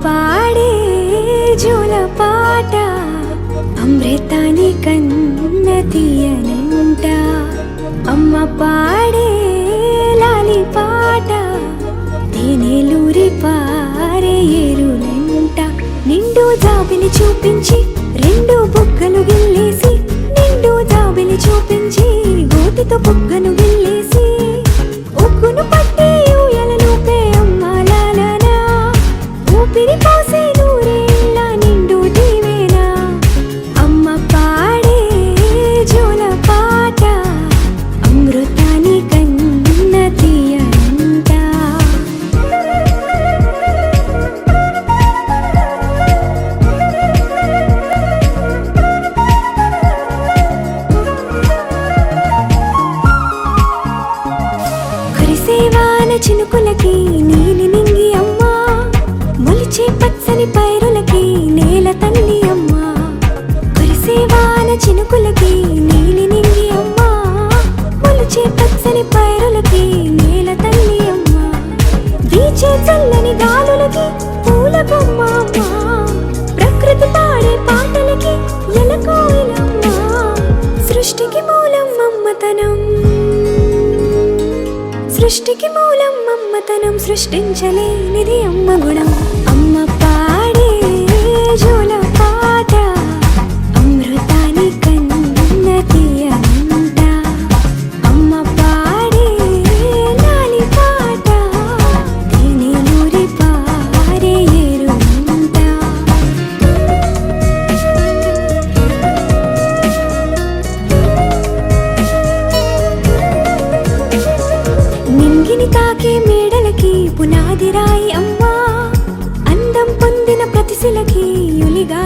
పాడే జోల పాట అమృతాని కన్న తీయనంట. అమ్మ పాడే లాలి పాట తేనెలూరి పారే ఏరులంట. నిండు జాబిలి చూపించి రెండు బుగ్గలు గిల్లేసి, నిండు జాబిలి చూపించి గోటితో బుగ్గను గిల్లేసి, ఉగ్గును పట్టి ఊయలలోపే అమ్మ లాలనా, ఊపిరి పోసే నూరేళ్ళ నిండు దీవేనా. అమ్మ పాడే జోల పాట అమృతాని కన్న తీయనంట. కురిసేవాన చినుకులకి నీలి నింగి అమ్మా, మొలిచే పచ్చని పైరులకి నేల తల్లి అమ్మా. కురిసేవాన చినుకులకి నీలి నింగి అమ్మా, మొలిచే పచ్చని పైరులకి నేల తల్లి అమ్మా. వీచే చల్లని గాలులకి పూల బొమ్మ అమ్మా, ప్రకృతి పాడే పాటలకి ఎలకోయిలమ్మా. సృష్టికి మూలం మమ్మతనం, సృష్టికి మూలం మమ్మతనం, సృష్టించలేనిది అమ్మ గుణం. అమ్మ పాడే జోల పాట అమృతాని కన్న తీయనంట. అమ్మ పాడే లాలి పాట తేనెలూరి పారే ఏరులంట. నింగిని తాకే మేడలకి పునాది రాయి అమ్మా, అందం పొందిన ప్రతిశిలకి యులిగా